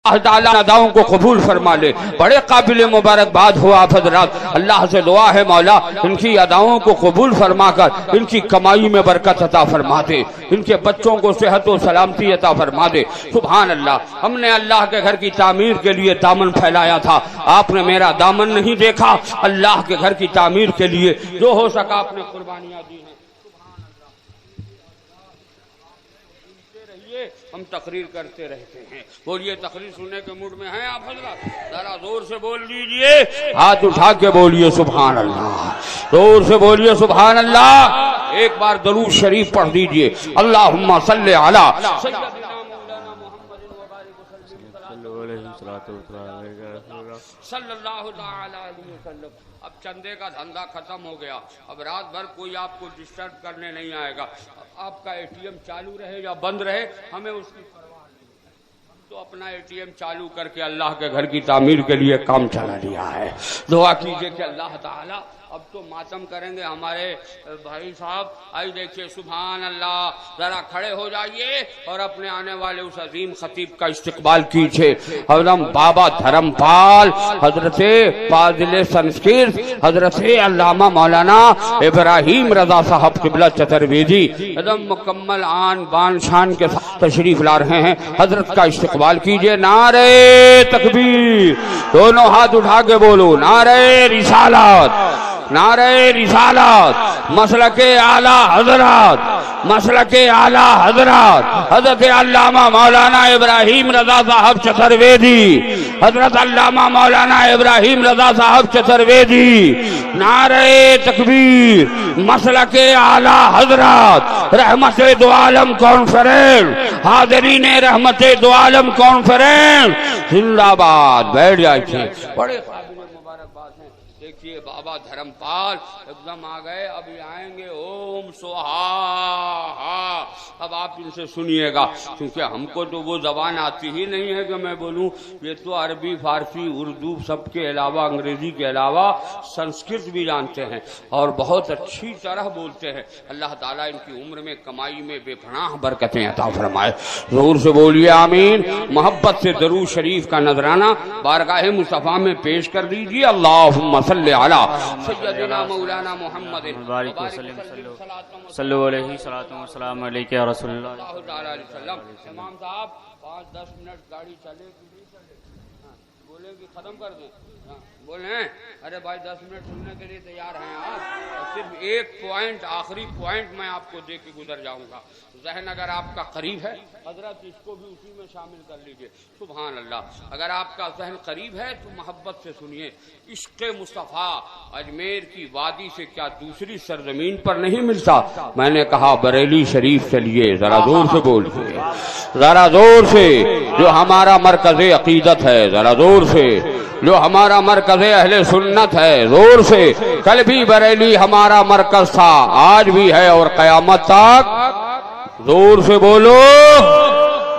اللہ تعالیٰ اداؤں کو قبول فرما لے۔ بڑے قابل مبارکباد ہو آپ حضرات، اللہ سے دعا ہے مولا ان کی اداؤں کو قبول فرما کر ان کی کمائی میں برکت عطا فرما دے، ان کے بچوں کو صحت و سلامتی عطا فرما دے۔ سبحان اللہ، ہم نے اللہ کے گھر کی تعمیر کے لیے دامن پھیلایا تھا، آپ نے میرا دامن نہیں دیکھا۔ اللہ کے گھر کی تعمیر کے لیے جو ہو سکا آپ نے قربانیاں دی ہیں۔ ہم تقریر کرتے رہتے ہیں، بولیے تقریر سننے کے موڈ میں ہیں آپ حضرات؟ ذرا زور سے بول لیجئے، ہاتھ اٹھا کے بولیے سبحان اللہ، زور سے بولیے سبحان اللہ۔ ایک بار درود شریف پڑھ دیجئے، اللہم صلی علی سیدنا مولانا محمد وبارک صلی اللہ تعالی علیہ وسلم۔ اب چندے کا دھندا ختم ہو گیا، اب رات بھر کوئی آپ کو ڈسٹرب کرنے نہیں آئے گا۔ آپ کا ATM چالو رہے یا بند رہے ہمیں اس کی پرواہ نہیں، تو اپنا ATM چالو کر کے اللہ کے گھر کی تعمیر کے لیے کام چلا لیا ہے۔ دعا کیجئے کہ اللہ تعالی اب تو ماتم کریں گے ہمارے بھائی صاحب۔ آئی دیکھیے سبحان اللہ، ذرا کھڑے ہو جائیے اور اپنے آنے والے اس عظیم خطیب کا استقبال کیجئے۔ حضرت بابا دھرم پال حضرت فاضل سنسکرت حضرت علامہ مولانا ابراہیم رضا صاحب قبلہ چترویدی ایک مکمل آن بان شان کے ساتھ تشریف لا رہے ہیں، حضرت کا استقبال کیجئے۔ نعرہ تکبیر، دونوں ہاتھ اٹھا کے بولو نعرہ رسالت، نعرہ رسالت، مسلک اعلی حضرات، مسلک اعلی حضرات حضرت علامہ مولانا ابراہیم رضا صاحب چترویدی، حضرت علامہ مولانا ابراہیم رضا صاحب چترویدی۔ نعرہ تکبیر، مسلک اعلی حضرات، رحمت دو عالم کانفرنس، حاضرین رحمت دو عالم کانفرنس زندہ باد۔ بیٹھ جائیے، بڑے قابل مبارکباد ہیں۔ دیکھیے بابا دھرم پال ایک دم آ گئے، ابھی آئیں گے اوم سوہا۔ اب آپ ان سے سنیے گا، کیونکہ ہم کو تو وہ زبان آتی ہی نہیں ہے کہ میں بولوں، یہ تو عربی فارسی اردو سب کے علاوہ انگریزی کے علاوہ سنسکرت بھی جانتے ہیں اور بہت اچھی طرح بولتے ہیں۔ اللہ تعالیٰ ان کی عمر میں کمائی میں بے پناہ برکتیں عطا فرمائے۔ زور سے بولیے آمین۔ محبت سے درود شریف کا نذرانہ بارگاہ مصطفیٰ میں پیش کر دیجیے۔ اللہم صلی علی سیدنا مولانا محمد بارک وسلم صلو علیہ السلام علیکہ یا رسول اللہ تعالی علیہ وسلم۔ امام صاحب 5-10 منٹ گاڑی چلے کہ نہیں چلے؟ بولیں کہ ختم کر دیں؟ بولیں ارے بھائی 10 منٹ سننے کے لیے تیار ہیں آپ؟ صرف ایک پوائنٹ، آخری پوائنٹ میں آپ کو دے کے گزر جاؤں گا۔ ذہن اگر آپ کا قریب ہے حضرت اس کو بھی اسی میں شامل کر لیجئے۔ سبحان اللہ، اگر آپ کا ذہن قریب ہے تو محبت سے سنیے۔ عشق مصطفیٰ اجمیر کی وادی سے کیا دوسری سرزمین پر نہیں ملتا؟ میں نے کہا بریلی شریف چلیے، ذرا زور سے بولیے، ذرا زور سے۔ جو ہمارا مرکز عقیدت ہے ذرا زور سے، جو ہمارا مرکز اہل سنت ہے زور سے۔ کل بھی بریلی ہمارا مرکز تھا، آج بھی ہے اور قیامت تک۔ زور سے بولو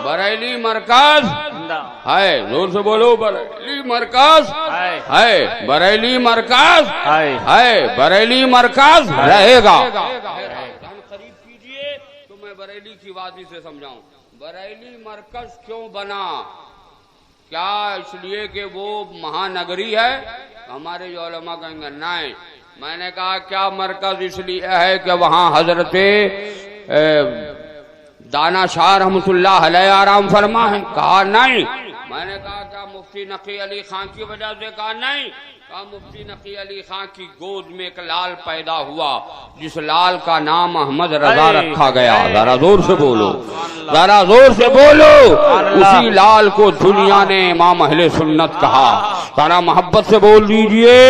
بریلی مرکز ہے، زور سے بولو بریلی مرکز ہے، بریلی مرکز ہے، بریلی مرکز رہے گا۔ قریب کیجئے تو میں بریلی کی وادی سے سمجھاؤں۔ بریلی مرکز کیوں بنا؟ کیا اس لیے کہ وہ مہانگری ہے؟ ہمارے جو علماء کہیں گے نہیں۔ میں نے کہا کیا مرکز اس لیے ہے کہ وہاں حضرت دانا شاہ رحمۃ اللہ علیہ آرام فرما ہے؟ کہا نہیں۔ میں نے کہا کیا مفتی نقی علی خان کی وجہ سے؟ کہا نہیں۔ کہا مفتی نقی علی خان کی گود میں ایک لال پیدا ہوا جس لال کا نام احمد رضا رکھا گیا۔ ذرا زور سے بولو، ذرا زور سے بولو۔ اسی لال کو دنیا نے امام اہل سنت کہا۔ ذرا محبت سے بول دیجئے۔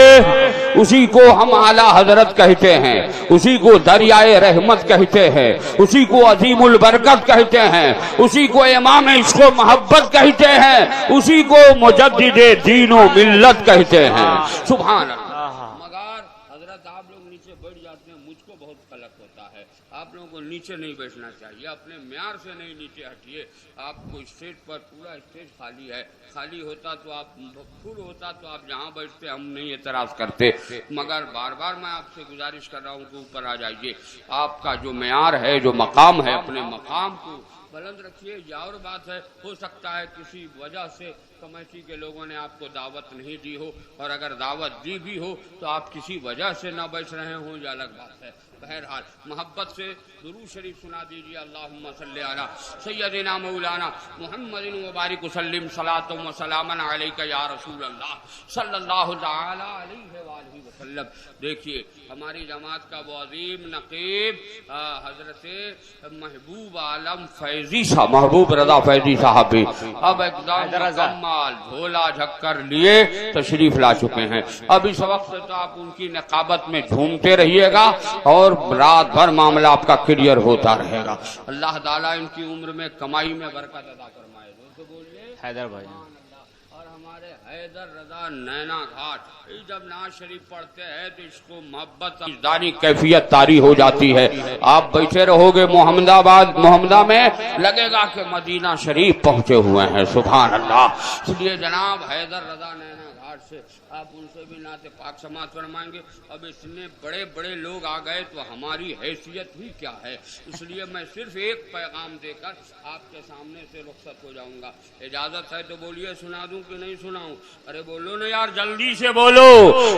اسی کو ہم اعلیٰ حضرت کہتے ہیں، اسی کو دریائے رحمت کہتے ہیں، اسی کو عظیم البرکت کہتے ہیں، اسی کو امام عشق و محبت کہتے ہیں، اسی کو مجدد دین و ملت کہتے ہیں۔ سبحان اللہ۔ مگر حضرت آپ لوگ نیچے بیٹھ جاتے ہیں، مجھ کو بہت قلق ہوتا ہے۔ آپ لوگوں کو نیچے نہیں بیٹھنا چاہیے، اپنے معیار سے نہیں نیچے ہٹیے۔ آپ کو اسٹیج پر پورا اسٹیج خالی ہے، خالی ہوتا تو آپ فل ہوتا تو آپ جہاں بیٹھتے ہم نہیں اعتراض کرتے، مگر بار بار میں آپ سے گزارش کر رہا ہوں کہ اوپر آ جائیے۔ آپ کا جو معیار ہے، جو مقام ہے، اپنے مقام کو بلند رکھیے. یہ اور بات ہے، ہو سکتا ہے کسی وجہ سے کمیٹی کے لوگوں نے آپ کو دعوت نہیں دی ہو، اور اگر دعوت دی بھی ہو تو آپ کسی وجہ سے نہ بیٹھ رہے ہوں، یہ الگ بات ہے. بہرحال محبت سے درود شریف سنا دیجیے. اللہم صلی علی سیدنا مولانا محمد وبارک وسلم صلاۃ و سلاما علیک یا رسول اللہ صلی اللہ تعالی علیہ وآلہ وسلم. دیکھیے ہماری جماعت کا وہ عظیم نقیب حضرت محبوب عالم فیضی صاحب، محبوب رضا فیضی صاحب بھی اب ایک دم مال جھولا جھکر لیے تشریف لا چکے ہیں. اب اس وقت سے تو آپ ان کی نقابت میں جھومتے رہیے گا اور رات بھر معاملہ آپ کا کلیئر ہوتا رہے گا. اللہ تعالیٰ ان کی عمر میں کمائی میں برکت عطا فرمائے. تو بولیے حیدر بھائی. اور ہمارے حیدر رضا نینا گھاٹ جب ناز شریف پڑھتے ہیں تو اس کو محبت دانی کیفیت طاری ہو جاتی ہے. آپ بیٹھے رہو گے محمدہ میں لگے گا کہ مدینہ شریف پہنچے ہوئے ہیں. سبحان اللہ. اس لیے جناب حیدر رضا نینا گھاٹ سے آپ ان سے بھی نعت پاک سماعت فرمائیں گے. اب اتنے بڑے بڑے لوگ آ گئے تو ہماری حیثیت ہی کیا ہے. اس لیے میں صرف ایک پیغام دے کر آپ کے سامنے سے رخصت ہو جاؤں گا. اجازت ہے تو بولیے، سنا دوں کہ نہیں سناؤں؟ ارے بولو نا یار، جلدی سے بولو.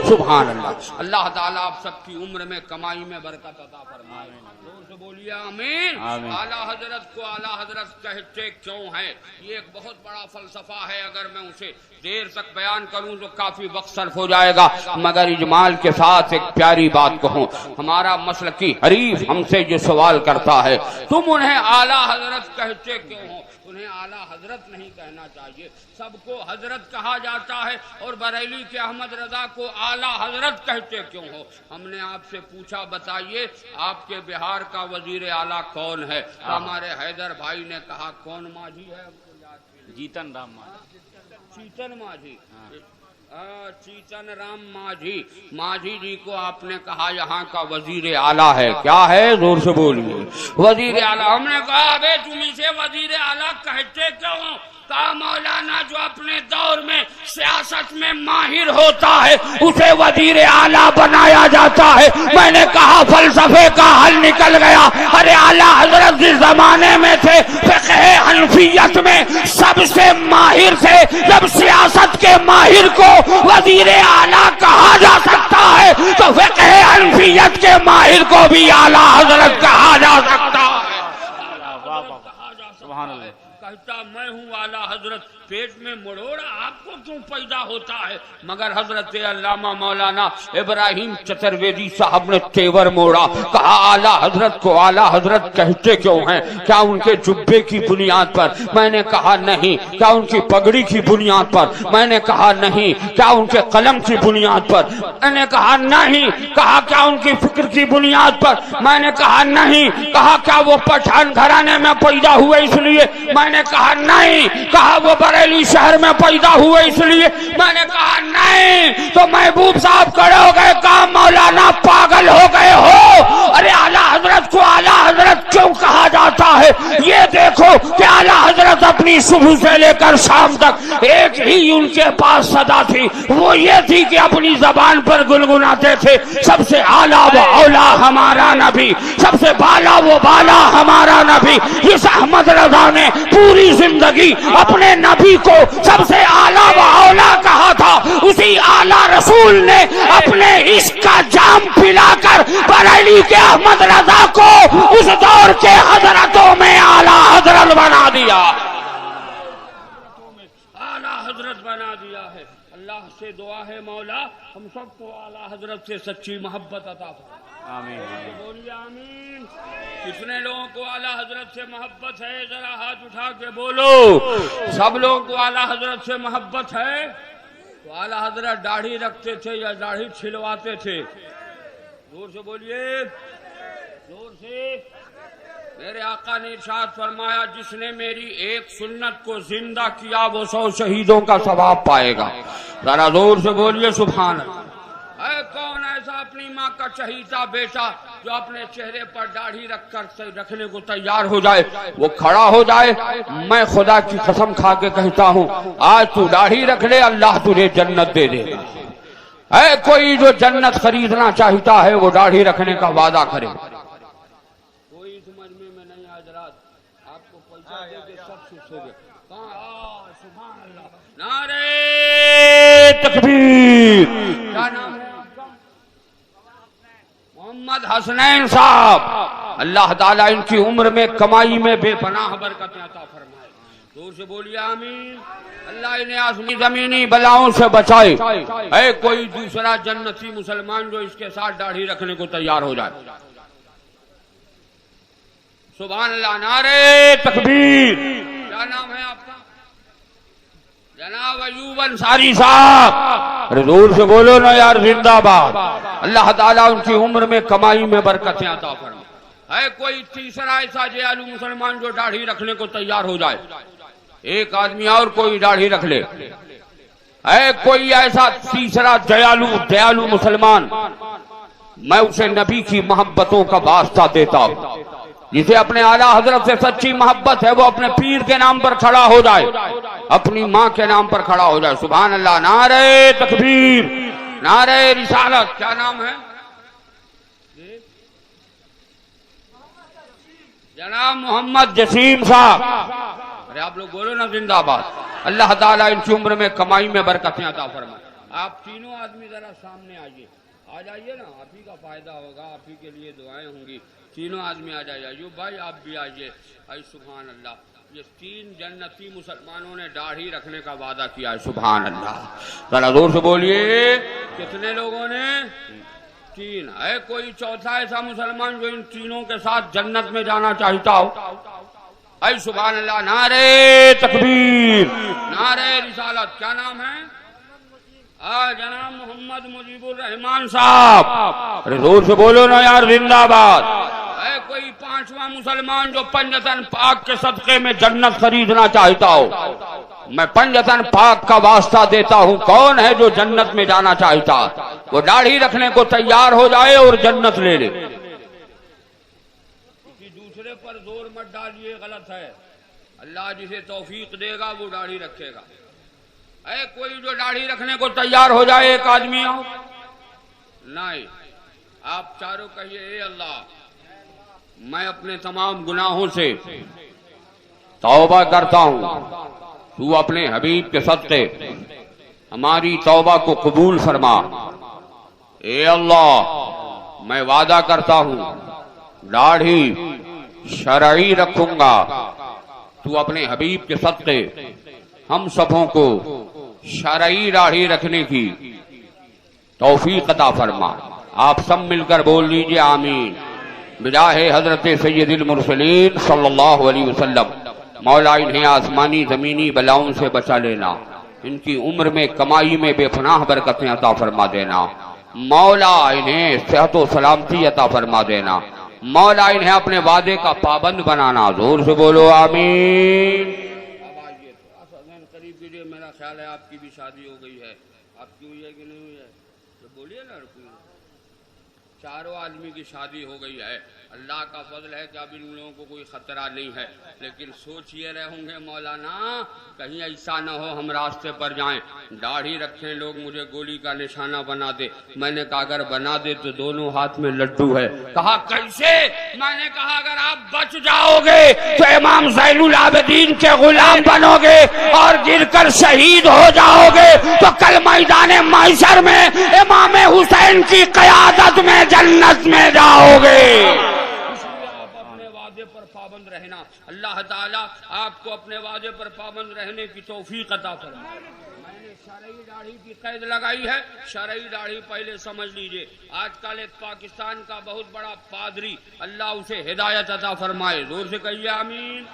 سبحان اللہ. اللہ تعالیٰ آپ سب کی عمر میں کمائی میں برکت عطا فرمائے. زور سے بولیے آمین. اعلیٰ حضرت کو اعلیٰ حضرت کہتے کیوں ہے؟ یہ ایک بہت بڑا فلسفہ ہے. اگر میں اسے دیر تک بیان کروں تو کافی وقت صرف ہو جائے گا، مگر اجمال کے ساتھ ایک پیاری بات کہوں. ہمارا مسلکی حریف ہم سے یہ سوال کرتا ہے، تم انہیں اعلیٰ حضرت کہتے کیوں ہو؟ انہیں اعلیٰ حضرت نہیں کہنا چاہیے، سب کو حضرت کہا جاتا ہے. اور بریلی کے احمد رضا کو اعلیٰ حضرت کہتے کیوں ہو؟ ہم نے آپ سے پوچھا بتائیے آپ کے بہار کا وزیر اعلیٰ کون ہے؟ ہمارے حیدر بھائی نے کہا کون ماجھی ہے؟ جیتن رام ماجھی. چیتن ماجھی. چیتن رام ماجھی. ماجھی جی کو آپ نے کہا یہاں کا وزیر اعلیٰ ہے. کیا ہے؟ زور سے بولیے. وزیر اعلیٰ. ہم نے کہا ابے تم اسے وزیر اعلیٰ کہتے کیوں ہو؟ کہا مولانا جو اپنے دور میں سیاست میں ماہر ہوتا ہے اسے وزیر اعلیٰ بنایا جاتا ہے. میں نے کہا فلسفے کا حل نکل گیا. ارے اعلیٰ حضرت جس زمانے میں تھے فقہ حنفیت میں سب سے ماہر تھے. جب سیاست کے ماہر کو وزیر اعلیٰ کہا جا سکتا ہے تو فقہ حنفیت کے ماہر کو بھی اعلیٰ حضرت کہا جا سکتا ہے. سبحان اللہ. کہتا میں ہوں اعلیٰ حضرت. پیٹ میں مڑوڑا آپ کو کیوں پیدا ہوتا ہے؟ مگر حضرت علامہ مولانا ابراہیم چترویدی صاحب نے تیور موڑا. کہا اعلیٰ حضرت کو اعلیٰ حضرت کہتے کیوں ہیں؟ کیا ان کے جبے کی بنیاد پر؟ میں نے کہا نہیں. کیا ان کی پگڑی کی بنیاد پر؟ میں نے کہا نہیں. کیا ان کے قلم کی بنیاد پر؟ میں نے کہا نہیں. کہا کیا ان کی فکر کی بنیاد پر؟ میں نے کہا نہیں. کہا کیا وہ پٹھان گھرانے میں پیدا ہوئے اس لیے؟ میں نے کہا نہیں. کہا وہ بریلی شہر میں پیدا ہوئے اس لیے؟ میں نے کہا نہیں. تو محبوب صاحب کھڑے ہو گئے. کہا مولانا پاگل ہو گئے ہو؟ ارے اعلیٰ حضرت کو اعلیٰ حضرت کیوں کہا جاتا ہے؟ یہ دیکھو کہ اعلیٰ حضرت اپنی صبح سے لے کر شام تک ایک ہی ان کے پاس صدا تھی، وہ یہ تھی کہ اپنی زبان پر گنگناتے تھے سب سے اعلیٰ و اولا ہمارا نبی، سب سے بالا و بالا ہمارا نبی. اس احمد رضا نے پوری زندگی اپنے نبی کو سب سے اعلیٰ و اولا کہا تھا. اسی اعلیٰ رسول نے اپنے عشق کا جام پلا کر بریلی کے احمد رضا کو اس دور کے حضرتوں میں اعلیٰ حضرت بنا دیا. اعلیٰ حضرت بنا دیا ہے. اللہ سے دعا ہے مولا ہم سب کو اعلیٰ حضرت سے سچی محبت عطا فرمائے. آمین. بولیے آمین. کتنے لوگوں کو اعلیٰ حضرت سے محبت ہے؟ ذرا ہاتھ اٹھا کے بولو. سب لوگوں کو اعلیٰ حضرت سے محبت ہے. تو اعلیٰ حضرت داڑھی رکھتے تھے یا داڑھی چھلواتے تھے؟ زور سے بولیے، زور سے. میرے آقا نے ارشاد فرمایا جس نے میری ایک سنت کو زندہ کیا وہ 100 شہیدوں کا ثواب پائے گا. ذرا زور سے بولیے سبحان اللہ. اے کون ایسا اپنی ماں کا چہیتا بیٹا جو اپنے چہرے پر داڑھی رکھ کر رکھنے کو تیار ہو جائے؟ وہ کھڑا ہو جائے. میں خدا کی قسم کھا کے کہتا ہوں آج تو داڑھی رکھ لے اللہ تجھے جنت دے دے گا. اے کوئی جو جنت خریدنا چاہتا ہے وہ داڑھی رکھنے کا وعدہ کرے. کوئی سمجھ میں نہیں. حضرات آپ کو پیسہ حسنین صاحب اللہ تعالیٰ ان کی عمر میں کمائی میں بے پناہ برکتیں عطا فرمائے. زور سے بولیے آمین. اللہ انہیں آسمانی زمینی بلاؤں سے بچائے. اے کوئی دوسرا جنتی مسلمان جو اس کے ساتھ داڑھی رکھنے کو تیار ہو جائے. سبحان اللہ. نعرے تکبیر. کیا نام ہے آپ کا؟ جناب ایوب انصاری صاحب. ارے زور سے بولو نا یار. زندہ باد. اللہ تعالیٰ ان کی عمر میں کمائی میں برکتیں عطا فرمائے. ہے کوئی تیسرا ایسا دیالو مسلمان جو داڑھی رکھنے کو تیار ہو جائے. ایک آدمی اور کوئی داڑھی رکھ لے. ہے کوئی ایسا تیسرا دیالو مسلمان، میں اسے نبی کی محبتوں کا واسطہ دیتا ہوں. جسے اپنے اعلیٰ حضرت سے سچی محبت ہے وہ اپنے پیر کے نام پر کھڑا ہو جائے، اپنی ماں کے نام پر کھڑا ہو جائے. سبحان اللہ. نعرہ تکبیر. نعرہ رسالت. کیا نام ہے؟ جناب محمد جسیم صاحب. ارے آپ لوگ بولو نا زندہ باد. اللہ تعالیٰ ان کی عمر میں کمائی میں برکتیں عطا فرمائے. آپ تینوں آدمی ذرا سامنے آئیے. آ جائیے نا، آپ ہی کا فائدہ ہوگا، آپ ہی کے لیے دعائیں ہوں گی. تینوں آدمی آ جائیے. ایوب بھائی آپ بھی آئیے. اے سبحان اللہ. یہ تین جنتی مسلمانوں نے داڑھی رکھنے کا وعدہ کیا ہے. سبحان اللہ. ذرا زور سے بولیے. کتنے لوگوں نے؟ تین. ہے کوئی چوتھا ایسا مسلمان جو ان تینوں کے ساتھ جنت میں جانا چاہتا ہو؟ اے سبحان اللہ. نعرہ تکبیر. نعرہ رسالت. کیا نام ہے؟ جناب محمد مجیب الرحمان صاحب. ارے زور سے بولو نا یار. زندہ باد. ہے کوئی پانچواں مسلمان جو پنجتن پاک کے صدقے میں جنت خریدنا چاہتا ہو؟ میں پنجتن پاک کا واسطہ دیتا ہوں. کون ہے جو جنت میں جانا چاہتا؟ وہ داڑھی رکھنے کو تیار ہو جائے اور جنت لے لے. کسی دوسرے پر زور مت ڈالیے، غلط ہے. اللہ جسے توفیق دے گا وہ داڑھی رکھے گا. اے کوئی جو داڑھی رکھنے کو تیار ہو جائے. ایک آدمی ہو. نہیں. آپ چاروں کہیے اے اللہ میں اپنے تمام گناہوں سے توبہ کرتا ہوں. تو اپنے حبیب کے صدقے ہماری توبہ کو قبول فرما. اے اللہ میں وعدہ کرتا ہوں داڑھی شرعی رکھوں گا. تو اپنے حبیب کے صدقے ہم سبوں کو شرعی داڑھی رکھنے کی توفیق عطا فرما. آپ سب مل کر بول لیجئے آمین. بجاہ حضرت سید المرسلین صلی اللہ علیہ وسلم. مولا انہیں آسمانی زمینی بلاؤں سے بچا لینا. ان کی عمر میں کمائی میں بے پناہ برکتیں عطا فرما دینا. مولا انہیں صحت و سلامتی عطا فرما دینا. مولا انہیں اپنے وعدے کا پابند بنانا. زور سے بولو آمین. قریب کیجیے. میرا خیال ہے آپ کی بھی شادی ہو گئی ہے. آپ کی ہوئی ہے کہ نہیں ہوئی ہے؟ تو بولیے نا. چاروں آدمی کی شادی ہو گئی ہے. اللہ کا فضل ہے کہ اب ان لوگوں کو کوئی خطرہ نہیں ہے. لیکن سوچ یہ رہے ہوں گے مولانا کہیں ایسا نہ ہو ہم راستے پر جائیں داڑھی رکھیں لوگ مجھے گولی کا نشانہ بنا دے. میں نے کہا اگر بنا دے تو دونوں ہاتھ میں لڈو ہے. کہا کیسے؟ میں نے کہا اگر آپ بچ جاؤ گے تو امام زین العابدین کے غلام بنو گے اور گر کر شہید ہو جاؤ گے تو کل میدان محشر میں امام حسین کی قیادت میں جنت میں جاؤ گے. پابند رہنا. اللہ تعالیٰ آپ کو اپنے وعدے پر پابند رہنے کی توفیق عطا فرمائے. میں نے شرعی داڑھی کی قید لگائی ہے. شرعی داڑھی پہلے سمجھ لیجئے. آج کل ایک پاکستان کا بہت بڑا پادری اللہ اسے ہدایت عطا فرمائے. زور سے کہیے آمین.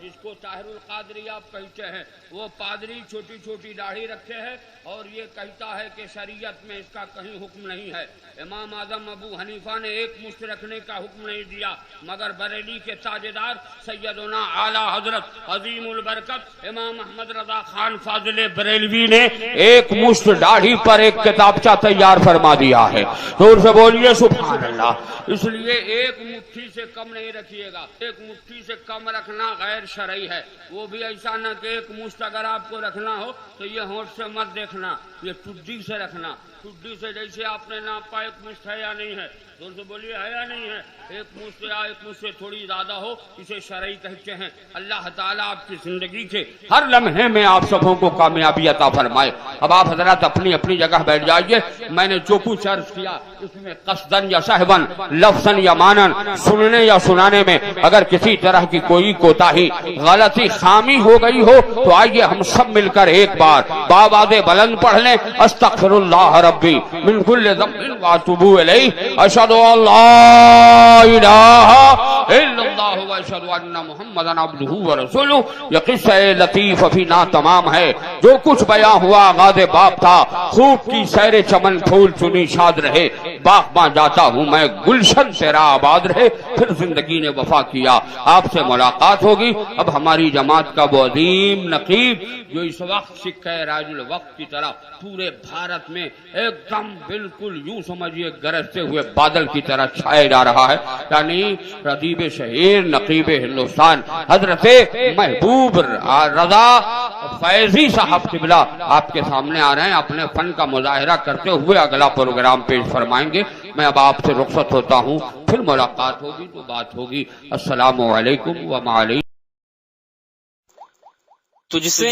جس کو طاہر القادری آپ کہتے ہیں وہ پادری چھوٹی چھوٹی داڑھی رکھے ہے اور یہ کہتا ہے کہ شریعت میں اس کا کہیں حکم نہیں ہے. امام اعظم ابو حنیفہ نے ایک مشت رکھنے کا حکم نہیں دیا مگر بریلی کے تاجدار سیدنا اعلی حضرت عظیم البرکت امام احمد رضا خان فاضل بریلوی نے ایک مشت داڑھی پر ایک کتابچہ تیار فرما دیا ہے. زور سے بولیے سبحان اللہ. اس لیے ایک مٹھی سے کم نہیں رکھیے گا. ایک مٹھی سے کم رکھنا غیر شرعی ہے، وہ بھی ایسا نہ کہ ایک مشت اگر آپ کو رکھنا ہو تو یہ ہونٹ سے مت دیکھنا، یہ ٹڈی سے رکھنا، ٹڈی سے جیسے آپ نے ناپا ایک مشت ہے یا نہیں ہے، زور سے بولیے ہے یا نہیں ہے، ایک مشت یا ایک مشت سے تھوڑی زیادہ ہو، اسے شرعی کہتے ہیں۔ اللہ تعالیٰ آپ کی زندگی کے ہر لمحے میں آپ سبوں کو کامیابی عطا فرمائے۔ اب آپ حضرات اپنی اپنی جگہ بیٹھ جائیے، میں نے جو کچھ عرض کیا اس میں قصدن یا سہون، لفظاً یا مانن، سننے یا سنانے میں اگر کسی طرح کی کوئی کوتاہی، غلطی، خامی ہو گئی ہو تو آئیے ہم سب مل کر ایک بار بآواز بلند پڑھ لیں، استغفر اللہ ربی من کل ذنب واتوب الیہ، اشہد ان لا الہ الا اللہ واشہد ان محمدا عبدہ ورسولہ۔ یہ قصہ لطیف ابھی ناتمام ہے، جو کچھ بیاں ہوا آغاز باب تھا، خوب کی سیر چمن پھول چنی شاد رہے، باغباں جاتا ہوں میں گلشن تیرا آباد رہے، پھر زندگی نے وفا کیا، آپ سے ملاقات ہوگی۔ اب ہماری جماعت کا وہ عظیم نقیب جو اس وقت سکہ راج الوقت کی طرح پورے بھارت میں ایک دم بالکل یوں سمجھیے گرجتے ہوئے بادل کی طرح چھائے جا رہا ہے، یعنی ردیب شہیر نقیب ہندوستان حضرت محبوب رضا فیضی صاحب قبلہ آپ کے سامنے آ رہے ہیں، اپنے فن کا مظاہرہ کرتے ہوئے اگلا پروگرام پیش فرمائیں گے۔ میں اب آپ سے رخصت ہوتا ہوں، پھر ملاقات ہوگی تو بات ہوگی۔ السلام علیکم وعلیکم۔ تجھ سے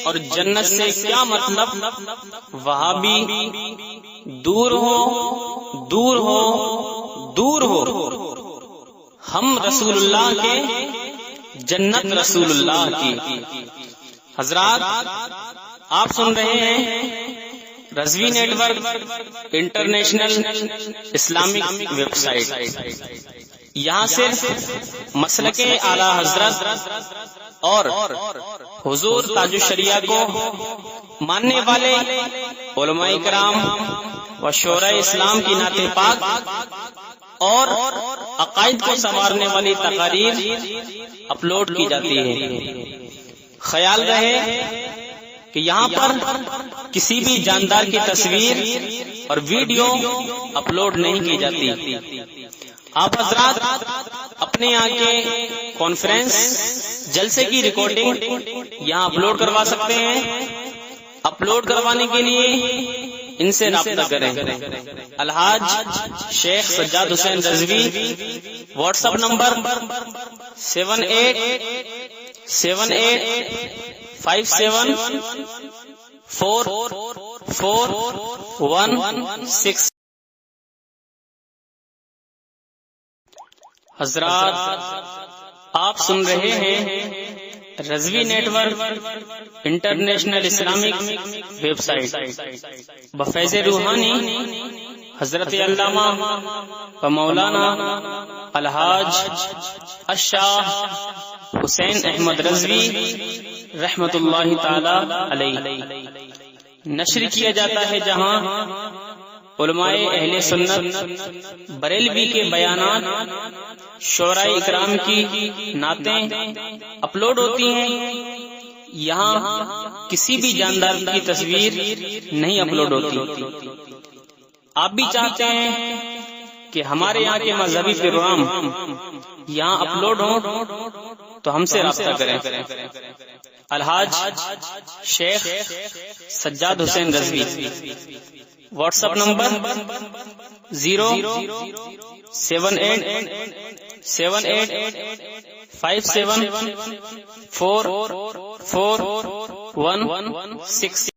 اور جنت سے کیا مطلب، وہابی دور ہو دور ہو دور ہو، ہم رسول اللہ کے، جنت رسول اللہ کی۔ حضرات آپ سن رہے ہیں Rizvi network international Islamic website. یہاں صرف مسلک اعلی حضرت اور حضور تاج الشریعہ کو ماننے والے علماء کرام و شورائے اسلام کی نعت پاک اور عقائد کو سنوارنے والی تقاریر اپلوڈ کی جاتی ہے۔ خیال رہے کہ یہاں پر کسی بھی جاندار کی تصویر اور ویڈیو اپلوڈ نہیں کی جاتی۔ آپ حضرات اپنے یہاں کے کانفرنس جلسے کی ریکارڈنگ یہاں اپلوڈ کروا سکتے ہیں۔ اپلوڈ کروانے کے لیے ان سے رابطہ کریں۔ الحاج شیخ سجاد حسین رضوی، واٹس ایپ نمبر 7878574416۔ حضرات آپ سن رہے ہیں Rizvi network international Islamic website بفیض روحانی حضرت علامہ و مولانا الحاج الشاہ حسین احمد رضوی رحمت اللہ تعالی علیہ نشر کیا جاتا ہے، جہاں علماء اہل سنت بریلوی کے بیانات، شعراء اکرام کی نعتیں اپلوڈ ہوتی ہیں۔ یہاں کسی بھی جاندار کی تصویر نہیں اپلوڈ ہوتی۔ آپ بھی چاہتے ہیں کہ ہمارے یہاں کے مذہبی پروگرام یہاں اپلوڈ ہوں تو ہم سے رابطہ کریں۔ الحاج Sheikh Sajjad Hussain Rizvi, WhatsApp number 07878574416۔